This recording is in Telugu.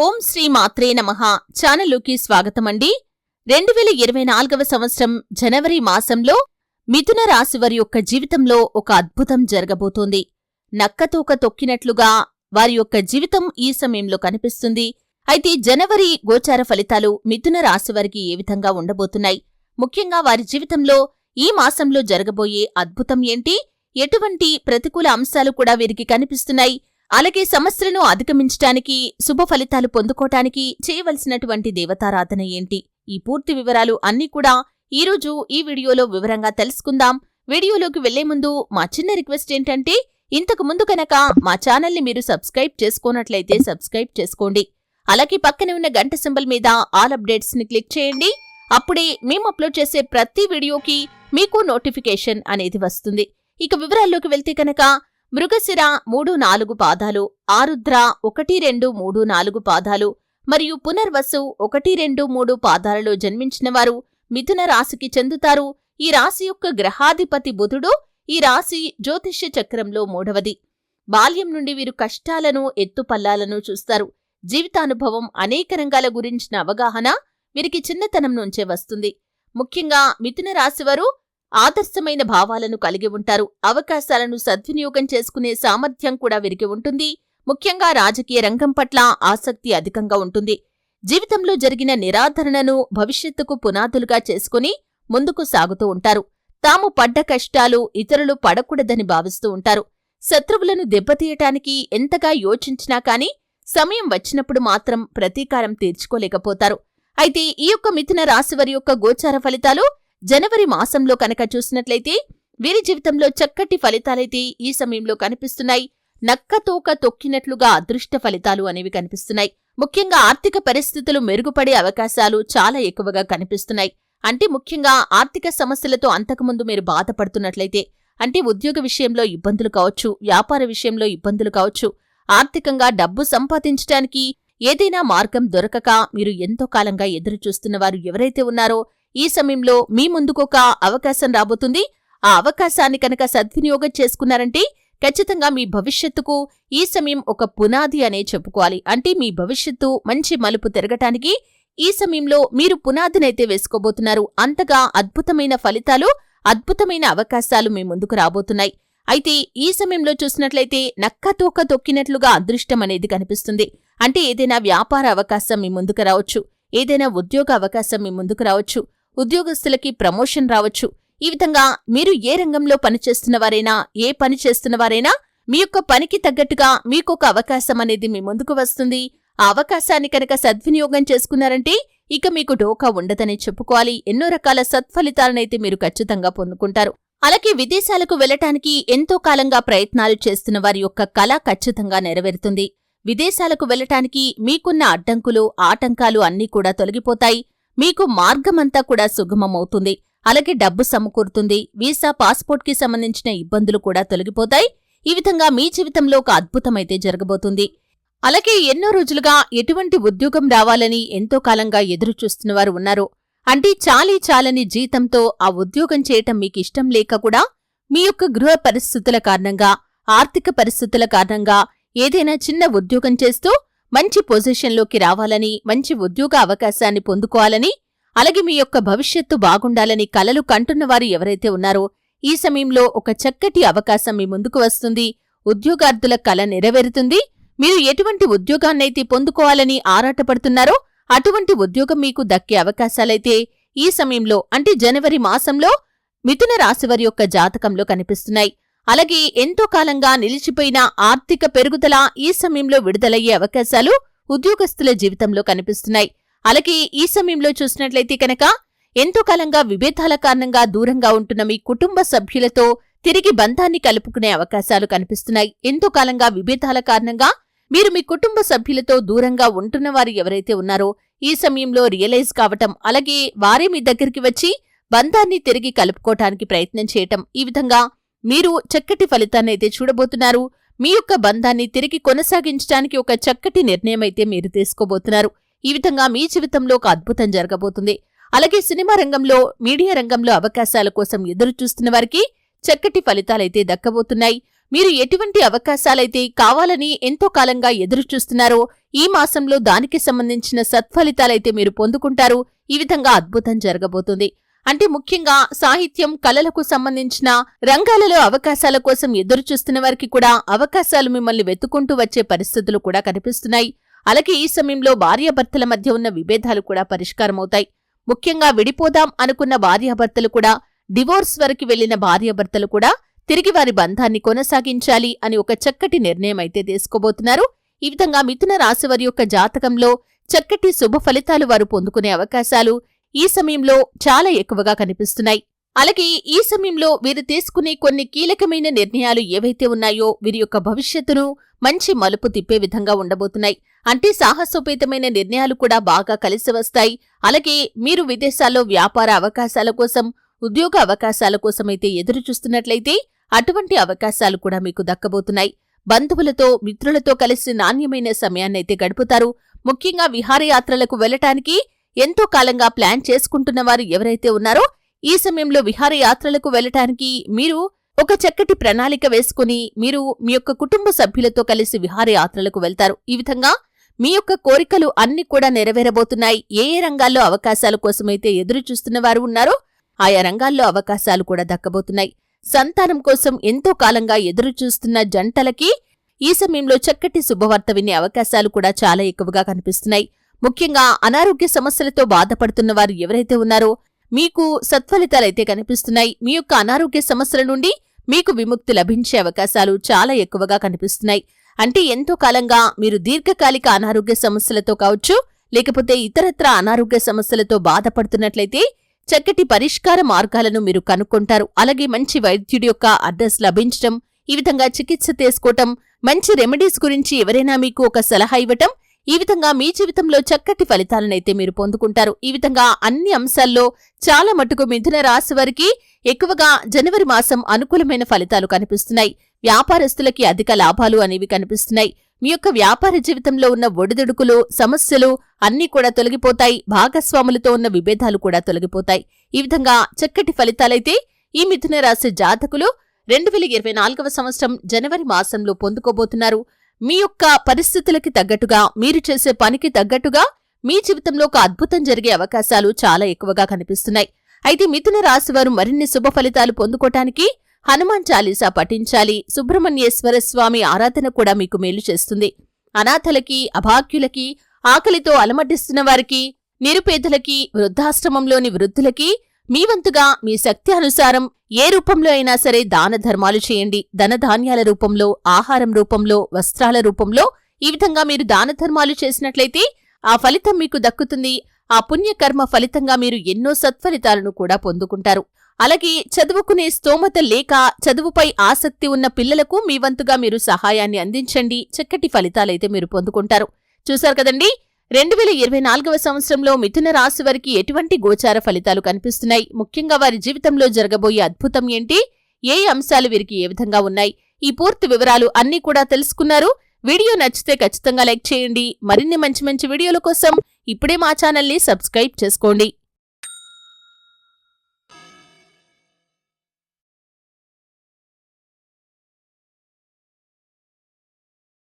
ఓం శ్రీ మాత్రే నమః ఛానలుకి స్వాగతమండి. 2024వ సంవత్సరం జనవరి మాసంలో మిథున రాశివారి యొక్క జీవితంలో ఒక అద్భుతం జరగబోతోంది. నక్కతోక తొక్కినట్లుగా వారి యొక్క జీవితం ఈ సమయంలో కనిపిస్తుంది. అయితే జనవరి గోచార ఫలితాలు మిథున రాశివారికి ఏ విధంగా ఉండబోతున్నాయి, ముఖ్యంగా వారి జీవితంలో ఈ మాసంలో జరగబోయే అద్భుతం ఏంటి, ఎటువంటి ప్రతికూల అంశాలు కూడా వీరికి కనిపిస్తున్నాయి, అలాగే సమస్యలను అధిగమించటానికి శుభ ఫలితాలు పొందుకోటానికి చేయవలసినటువంటి దేవతారాధన ఏంటి, ఈ పూర్తి వివరాలు అన్నీ కూడా ఈరోజు ఈ వీడియోలో వివరంగా తెలుసుకుందాం. వీడియోలోకి వెళ్లే ముందు మా చిన్న రిక్వెస్ట్ ఏంటంటే, ఇంతకు ముందు కనుక మా ఛానల్ని మీరు సబ్స్క్రైబ్ చేసుకోనట్లయితే సబ్స్క్రైబ్ చేసుకోండి. అలాగే పక్కనే ఉన్న గంట సింబల్ మీద ఆల్ అప్డేట్స్ ని క్లిక్ చేయండి. అప్పుడే మేము అప్లోడ్ చేసే ప్రతి వీడియోకి మీకు నోటిఫికేషన్ అనేది వస్తుంది. ఇక వివరాల్లోకి వెళ్తే కనుక మృగశిర 3-4 పాదాలు, ఆరుద్ర 1-2-3-4 పాదాలు మరియు పునర్వసు 1-2-3 పాదాలలో జన్మించిన వారు మిథున రాశికి చెందుతారు. ఈ రాశి యొక్క గ్రహాధిపతి బుధుడు. ఈ రాశి జ్యోతిష్య చక్రంలో 3వది. బాల్యం నుండి వీరు కష్టాలను ఎత్తుపల్లాలను చూస్తారు. జీవితానుభవం, అనేక రంగాల గురించిన అవగాహన వీరికి చిన్నతనం నుంచే వస్తుంది. ముఖ్యంగా మిథున రాశివారు ఆదర్శమైన భావాలను కలిగి ఉంటారు. అవకాశాలను సద్వినియోగం చేసుకునే సామర్థ్యం కూడా వీరికి ఉంటుంది. ముఖ్యంగా రాజకీయ రంగం పట్ల ఆసక్తి అధికంగా ఉంటుంది. జీవితంలో జరిగిన నిరాదరణను భవిష్యత్తుకు పునాదులుగా చేసుకుని ముందుకు సాగుతూ ఉంటారు. తాము పడ్డ కష్టాలు ఇతరులు పడకూడదని భావిస్తూ ఉంటారు. శత్రువులను దెబ్బతీయటానికి ఎంతగా యోచించినా కాని సమయం వచ్చినప్పుడు మాత్రం ప్రతీకారం తీర్చుకోలేకపోతారు. అయితే ఈ యొక్క మిథున రాశివారి యొక్క గోచార ఫలితాలు జనవరి మాసంలో కనుక చూసినట్లయితే వీరి జీవితంలో చక్కటి ఫలితాలైతే ఈ సమయంలో కనిపిస్తున్నాయి. నక్కతోక తొక్కినట్లుగా అదృష్ట ఫలితాలు అనేవి కనిపిస్తున్నాయి. ముఖ్యంగా ఆర్థిక పరిస్థితులు మెరుగుపడే అవకాశాలు చాలా ఎక్కువగా కనిపిస్తున్నాయి. అంటే ముఖ్యంగా ఆర్థిక సమస్యలతో అంతకుముందు మీరు బాధపడుతున్నట్లయితే, అంటే ఉద్యోగ విషయంలో ఇబ్బందులు కావచ్చు, వ్యాపార విషయంలో ఇబ్బందులు కావచ్చు, ఆర్థికంగా డబ్బు సంపాదించడానికి ఏదైనా మార్గం దొరకక మీరు ఎంతో కాలంగా ఎదురుచూస్తున్నవారు ఎవరైతే ఉన్నారో ఈ సమయంలో మీ ముందుకొక అవకాశం రాబోతుంది. ఆ అవకాశాన్ని కనుక సద్వినియోగం చేసుకున్నారంటే ఖచ్చితంగా మీ భవిష్యత్తుకు ఈ సమయం ఒక పునాది అనే చెప్పుకోవాలి. అంటే మీ భవిష్యత్తు మంచి మలుపు తిరగటానికి ఈ సమయంలో మీరు పునాదినైతే వేసుకోబోతున్నారు. అంతగా అద్భుతమైన ఫలితాలు, అద్భుతమైన అవకాశాలు మీ ముందుకు రాబోతున్నాయి. అయితే ఈ సమయంలో చూసినట్లయితే నక్కతోక తొక్కినట్లుగా అదృష్టం అనేది కనిపిస్తుంది. అంటే ఏదైనా వ్యాపార అవకాశం మీ ముందుకు రావచ్చు, ఏదైనా ఉద్యోగ అవకాశం మీ ముందుకు రావచ్చు, ఉద్యోగస్తులకి ప్రమోషన్ రావచ్చు. ఈ విధంగా మీరు ఏ రంగంలో పనిచేస్తున్నవారైనా, ఏ పని చేస్తున్నవారైనా మీ యొక్క పనికి తగ్గట్టుగా మీకొక అవకాశం అనేది మీ ముందుకు వస్తుంది. ఆ అవకాశాన్ని కనుక సద్వినియోగం చేసుకున్నారంటే ఇక మీకు డోకా ఉండదనే చెప్పుకోవాలి. ఎన్నో రకాల సత్ఫలితాలనైతే మీరు ఖచ్చితంగా పొందుకుంటారు. అలాగే విదేశాలకు వెళ్లటానికి ఎంతో కాలంగా ప్రయత్నాలు చేస్తున్న వారి యొక్క కళ ఖచ్చితంగా నెరవేరుతుంది. విదేశాలకు వెళ్లటానికి మీకున్న అడ్డంకులు, ఆటంకాలు అన్నీ కూడా తొలగిపోతాయి. మీకు మార్గమంతా కూడా సుగమమవుతుంది. అలాగే డబ్బు సమకూరుతుంది. వీసా, పాస్పోర్ట్కి సంబంధించిన ఇబ్బందులు కూడా తొలగిపోతాయి. ఈ విధంగా మీ జీవితంలో ఒక అద్భుతమైతే జరగబోతుంది. అలాగే ఎన్నో రోజులుగా ఎటువంటి ఉద్యోగం రావాలని ఎంతో కాలంగా ఎదురుచూస్తున్నవారు ఉన్నారు. అంటే చాలని జీతంతో ఆ ఉద్యోగం చేయటం మీకిష్టం లేక కూడా మీ యొక్క గృహ పరిస్థితుల కారణంగా, ఆర్థిక పరిస్థితుల కారణంగా ఏదైనా చిన్న ఉద్యోగం చేస్తూ మంచి పొజిషన్లోకి రావాలని, మంచి ఉద్యోగ అవకాశాన్ని పొందుకోవాలని, అలాగే మీ యొక్క భవిష్యత్తు బాగుండాలని కలలు కంటున్నవారు ఎవరైతే ఉన్నారో ఈ సమయంలో ఒక చక్కటి అవకాశం మీ ముందుకు వస్తుంది. ఉద్యోగార్థుల కల నెరవేరుతుంది. మీరు ఎటువంటి ఉద్యోగాన్నైతే పొందుకోవాలని ఆరాటపడుతున్నారో అటువంటి ఉద్యోగం మీకు దక్కే అవకాశాలైతే ఈ సమయంలో, అంటే జనవరి మాసంలో మిథున రాశివారి యొక్క జాతకంలో కనిపిస్తున్నాయి. అలాగే ఎంతో కాలంగా నిలిచిపోయిన ఆర్థిక పెరుగుదల ఈ సమయంలో విడుదలయ్యే అవకాశాలు ఉద్యోగస్తుల జీవితంలో కనిపిస్తున్నాయి. అలాగే ఈ సమయంలో చూసినట్లయితే కనుక ఎంతో కాలంగా విభేదాల కారణంగా దూరంగా ఉంటున్న మీ కుటుంబ సభ్యులతో తిరిగి బంధాన్ని కలుపుకునే అవకాశాలు కనిపిస్తున్నాయి. ఎంతో కాలంగా విభేదాల కారణంగా మీరు మీ కుటుంబ సభ్యులతో దూరంగా ఉంటున్నవారు ఎవరైతే ఉన్నారో ఈ సమయంలో రియలైజ్ కావటం, అలాగే వారే మీ దగ్గరికి వచ్చి బంధాన్ని తిరిగి కలుపుకోవటానికి ప్రయత్నం చేయటం, ఈ విధంగా మీరు చక్కటి ఫలితాన్నైతే చూడబోతున్నారు. మీ యొక్క బంధాన్ని తిరిగి కొనసాగించడానికి ఒక చక్కటి నిర్ణయం అయితే మీరు తీసుకోబోతున్నారు. ఈ విధంగా మీ జీవితంలో ఒక అద్భుతం జరగబోతుంది. అలాగే సినిమా రంగంలో, మీడియా రంగంలో అవకాశాల కోసం ఎదురు చూస్తున్న వారికి చక్కటి ఫలితాలైతే దక్కబోతున్నాయి. మీరు ఎటువంటి అవకాశాలైతే కావాలని ఎంతో కాలంగా ఎదురుచూస్తున్నారో ఈ మాసంలో దానికి సంబంధించిన సత్ఫలితాలైతే మీరు పొందుకుంటారు. ఈ విధంగా అద్భుతం జరగబోతుంది. అంటే ముఖ్యంగా సాహిత్యం, కళలకు సంబంధించిన రంగాలలో అవకాశాల కోసం ఎదురుచూస్తున్న వారికి కూడా అవకాశాలు మిమ్మల్ని వెతుకుంటూ వచ్చే పరిస్థితులు కూడా కనిపిస్తున్నాయి. అలాగే ఈ సమయంలో భార్యాభర్తల మధ్య ఉన్న విభేదాలు కూడా పరిష్కారమవుతాయి. ముఖ్యంగా విడిపోదాం అనుకున్న భార్యాభర్తలు కూడా, డివోర్స్ వరకు వెళ్లిన భార్యాభర్తలు కూడా తిరిగి వారి బంధాన్ని కొనసాగించాలి అని ఒక చక్కటి నిర్ణయం అయితే తీసుకోబోతున్నారు. ఈ విధంగా మిథున రాశివారి యొక్క జాతకంలో చక్కటి శుభ ఫలితాలు వారు పొందుకునే అవకాశాలు ఈ సమయంలో చాలా ఎక్కువగా కనిపిస్తున్నాయి. అలాగే ఈ సమయంలో వీరు తీసుకునే కొన్ని కీలకమైన నిర్ణయాలు ఏవైతే ఉన్నాయో వీరి యొక్క భవిష్యత్తును మంచి మలుపు తిప్పే విధంగా ఉండబోతున్నాయి. అంటే సాహసోపేతమైన నిర్ణయాలు కూడా బాగా కలిసి వస్తాయి. అలాగే మీరు విదేశాల్లో వ్యాపార అవకాశాల కోసం, ఉద్యోగ అవకాశాల కోసమైతే ఎదురు చూస్తున్నట్లయితే అటువంటి అవకాశాలు కూడా మీకు దక్కబోతున్నాయి. బంధువులతో, మిత్రులతో కలిసి నాణ్యమైన సమయాన్నైతే గడుపుతారు. ముఖ్యంగా విహారయాత్రలకు వెళ్లటానికి ఎంతో కాలంగా ప్లాన్ చేసుకుంటున్న వారు ఎవరైతే ఉన్నారో ఈ సమయంలో విహారయాత్రలకు వెళ్లటానికి మీరు ఒక చక్కటి ప్రణాళిక వేసుకుని మీరు మీ యొక్క కుటుంబ సభ్యులతో కలిసి విహారయాత్రలకు వెళ్తారు. ఈ విధంగా మీ యొక్క కోరికలు అన్ని కూడా నెరవేరబోతున్నాయి. ఏ ఏ రంగాల్లో అవకాశాల కోసమైతే ఎదురు చూస్తున్న వారు ఉన్నారో ఆయా రంగాల్లో అవకాశాలు కూడా దక్కబోతున్నాయి. సంతానం కోసం ఎంతో కాలంగా ఎదురు చూస్తున్న జంటలకి ఈ సమయంలో చక్కటి శుభవార్త వినే అవకాశాలు కూడా చాలా ఎక్కువగా కనిపిస్తున్నాయి. ముఖ్యంగా అనారోగ్య సమస్యలతో బాధపడుతున్న వారు ఎవరైతే ఉన్నారో మీకు సత్ఫలితాలైతే కనిపిస్తున్నాయి. మీ యొక్క అనారోగ్య సమస్యల నుండి మీకు విముక్తి లభించే అవకాశాలు చాలా ఎక్కువగా కనిపిస్తున్నాయి. అంటే ఎంతో కాలంగా మీరు దీర్ఘకాలిక అనారోగ్య సమస్యలతో కావచ్చు, లేకపోతే ఇతరత్ర అనారోగ్య సమస్యలతో బాధపడుతున్నట్లయితే చక్కటి పరిష్కార మార్గాలను మీరు కనుక్కుంటారు. అలాగే మంచి వైద్యుడి యొక్క అడ్రస్ లభించటం, ఈ విధంగా చికిత్స తీసుకోవటం, మంచి రెమెడీస్ గురించి ఎవరైనా మీకు ఒక సలహా ఇవ్వటం, ఈ విధంగా మీ జీవితంలో చక్కటి ఫలితాలనైతే మీరు పొందుకుంటారు. ఈ విధంగా అన్ని అంశాల్లో చాలా మటుకు మిథున రాశి వారికి ఎక్కువగా జనవరి మాసం అనుకూలమైన ఫలితాలు కనిపిస్తున్నాయి. వ్యాపారస్తులకి అధిక లాభాలు అనేవి కనిపిస్తున్నాయి. మీ యొక్క వ్యాపార జీవితంలో ఉన్న ఒడిదుడుకులు, సమస్యలు అన్నీ కూడా తొలగిపోతాయి. భాగస్వాములతో ఉన్న విభేదాలు కూడా తొలగిపోతాయి. ఈ విధంగా చక్కటి ఫలితాలైతే ఈ మిథున రాశి జాతకులు 2024వ సంవత్సరం జనవరి మాసంలో పొందుకోబోతున్నారు. మీ యొక్క పరిస్థితులకి తగ్గట్టుగా, మీరు చేసే పనికి తగ్గట్టుగా మీ జీవితంలో ఒక అద్భుతం జరిగే అవకాశాలు చాలా ఎక్కువగా కనిపిస్తున్నాయి. అయితే మిథున రాశి వారు మరిన్ని శుభ ఫలితాలు పొందుకోవటానికి హనుమాన్ చాలీసా పఠించాలి. సుబ్రహ్మణ్యేశ్వర స్వామి ఆరాధన కూడా మీకు మేలు చేస్తుంది. అనాథలకి, అభాగ్యులకి, ఆకలితో అలమటిస్తున్న వారికి, నిరుపేదలకి, వృద్ధాశ్రమంలోని వృద్ధులకి మీ వంతుగా మీ శక్తి అనుసారం ఏ రూపంలో అయినా సరే దాన ధర్మాలు చేయండి. ధనధాన్యాల రూపంలో, ఆహారం రూపంలో, వస్త్రాల రూపంలో ఈ విధంగా మీరు దాన ధర్మాలు చేసినట్లయితే ఆ ఫలితం మీకు దక్కుతుంది. ఆ పుణ్యకర్మ ఫలితంగా మీరు ఎన్నో సత్ఫలితాలను కూడా పొందుకుంటారు. అలాగే చదువుకునే స్తోమత లేక చదువుపై ఆసక్తి ఉన్న పిల్లలకు మీ వంతుగా మీరు సహాయాన్ని అందించండి. చక్కటి ఫలితాలైతే మీరు పొందుకుంటారు. చూశారు కదండి, 2024వ సంవత్సరంలో మిథున రాశి వారికి ఎటువంటి గోచార ఫలితాలు కనిపిస్తున్నాయి, ముఖ్యంగా వారి జీవితంలో జరగబోయే అద్భుతం ఏంటి, ఏ అంశాలు వీరికి ఏ విధంగా ఉన్నాయి, ఈ పూర్తి వివరాలు అన్నీ కూడా తెలుసుకున్నారు. వీడియో నచ్చితే ఖచ్చితంగా లైక్ చేయండి. మరిన్ని మంచి మంచి వీడియోల కోసం ఇప్పుడే మా ఛానల్ని సబ్స్క్రైబ్ చేసుకోండి.